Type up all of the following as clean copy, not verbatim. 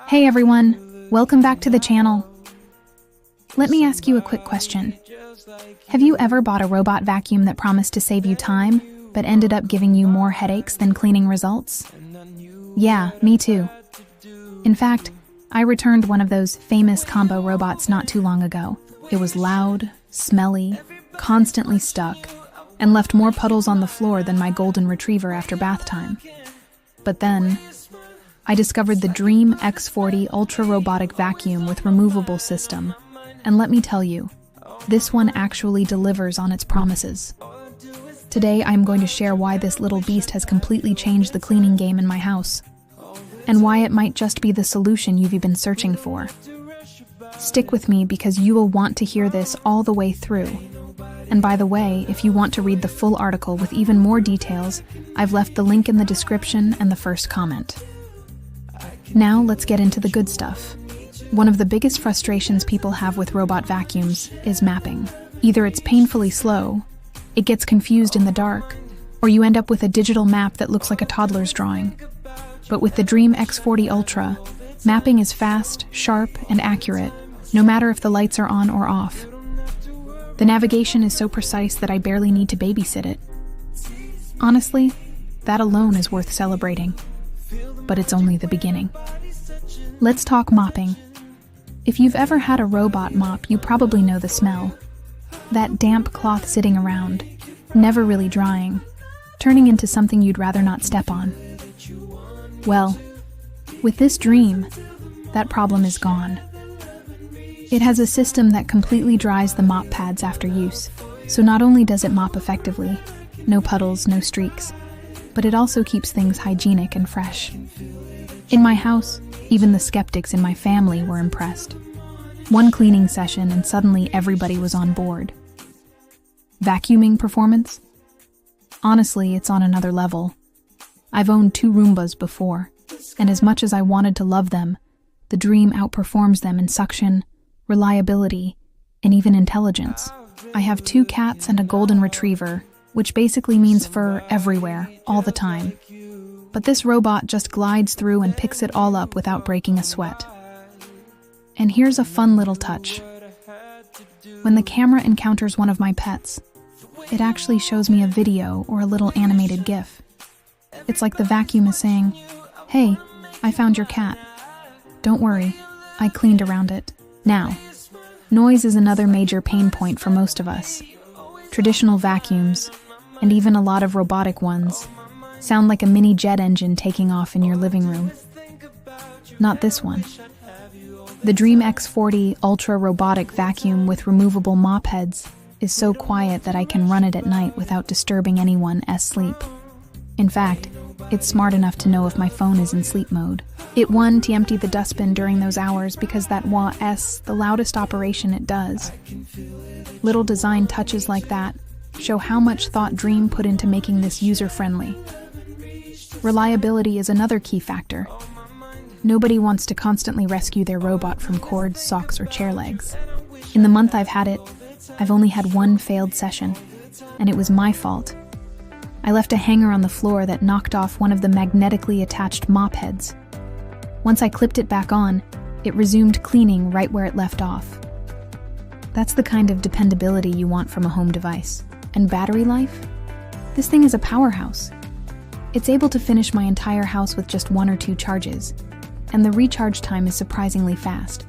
Hey everyone, welcome back to the channel. Let me ask you a quick question. Have you ever bought a robot vacuum that promised to save you time, but ended up giving you more headaches than cleaning results? Yeah, me too. In fact, I returned one of those famous combo robots not too long ago. It was loud, smelly, constantly stuck, and left more puddles on the floor than my golden retriever after bath time. But then, I discovered the Dreame X40 Ultra robotic vacuum with removable system. And let me tell you, this one actually delivers on its promises. Today, I'm going to share why this little beast has completely changed the cleaning game in my house, and why it might just be the solution you've been searching for. Stick with me because you will want to hear this all the way through. And by the way, if you want to read the full article with even more details, I've left the link in the description and the first comment. Now let's get into the good stuff. One of the biggest frustrations people have with robot vacuums is mapping. Either it's painfully slow, it gets confused in the dark, or you end up with a digital map that looks like a toddler's drawing. But with the Dreame X40 Ultra, mapping is fast, sharp, and accurate, no matter if the lights are on or off. The navigation is so precise that I barely need to babysit it. Honestly, that alone is worth celebrating. But it's only the beginning. Let's talk mopping. If you've ever had a robot mop, you probably know the smell. That damp cloth sitting around, never really drying, turning into something you'd rather not step on. Well, with this Dreame, that problem is gone. It has a system that completely dries the mop pads after use, so not only does it mop effectively, no puddles, no streaks, but it also keeps things hygienic and fresh. In my house, even the skeptics in my family were impressed. One cleaning session and suddenly everybody was on board. Vacuuming performance? Honestly, it's on another level. I've owned 2 Roombas before, and as much as I wanted to love them, the Dreame outperforms them in suction, reliability, and even intelligence. I have 2 cats and a golden retriever, which basically means fur everywhere, all the time. But this robot just glides through and picks it all up without breaking a sweat. And here's a fun little touch. When the camera encounters one of my pets, it actually shows me a video or a little animated GIF. It's like the vacuum is saying, "Hey, I found your cat. Don't worry, I cleaned around it." Now, noise is another major pain point for most of us. Traditional vacuums, and even a lot of robotic ones, sound like a mini jet engine taking off in your living room. Not this one. The Dreame X40 Ultra robotic vacuum with removable mop heads is so quiet that I can run it at night without disturbing anyone's sleep. In fact, it's smart enough to know if my phone is in sleep mode. It won to empty the dustbin during those hours because that wah-s the loudest operation it does. Little design touches like that show how much thought Dreame put into making this user-friendly. Reliability is another key factor. Nobody wants to constantly rescue their robot from cords, socks, or chair legs. In the month I've had it, I've only had 1 failed session, and it was my fault. I left a hanger on the floor that knocked off one of the magnetically attached mop heads. Once I clipped it back on, it resumed cleaning right where it left off. That's the kind of dependability you want from a home device. And battery life? This thing is a powerhouse. It's able to finish my entire house with just 1 or 2 charges, and the recharge time is surprisingly fast.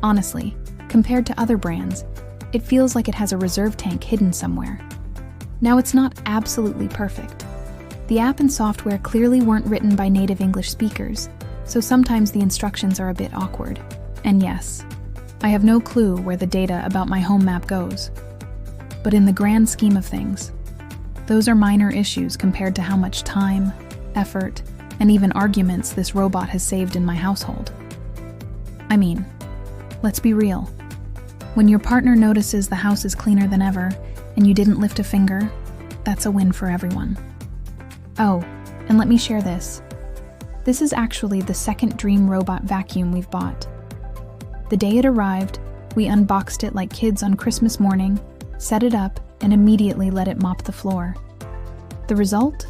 Honestly, compared to other brands, it feels like it has a reserve tank hidden somewhere. Now, it's not absolutely perfect. The app and software clearly weren't written by native English speakers, so sometimes the instructions are a bit awkward. And yes, I have no clue where the data about my home map goes. But in the grand scheme of things, those are minor issues compared to how much time, effort, and even arguments this robot has saved in my household. I mean, let's be real. When your partner notices the house is cleaner than ever and you didn't lift a finger, that's a win for everyone. Oh, and let me share this. This is actually the second Dreame robot vacuum we've bought. The day it arrived, we unboxed it like kids on Christmas morning, set it up, and immediately let it mop the floor. The result?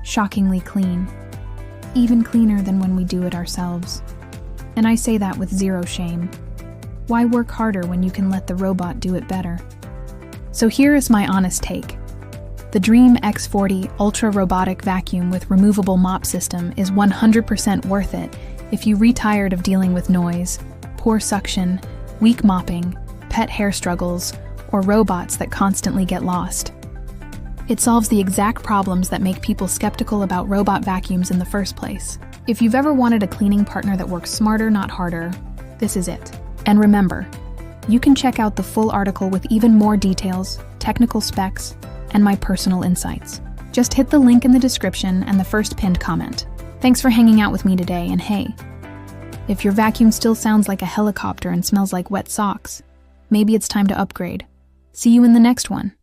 Shockingly clean. Even cleaner than when we do it ourselves. And I say that with zero shame. Why work harder when you can let the robot do it better? So here is my honest take. The Dreame X40 Ultra robotic vacuum with removable mop system is 100% worth it if you're tired of dealing with noise, poor suction, weak mopping, pet hair struggles, or robots that constantly get lost. It solves the exact problems that make people skeptical about robot vacuums in the first place. If you've ever wanted a cleaning partner that works smarter, not harder, this is it. And remember, you can check out the full article with even more details, technical specs, and my personal insights. Just hit the link in the description and the first pinned comment. Thanks for hanging out with me today, and hey, if your vacuum still sounds like a helicopter and smells like wet socks, maybe it's time to upgrade. See you in the next one.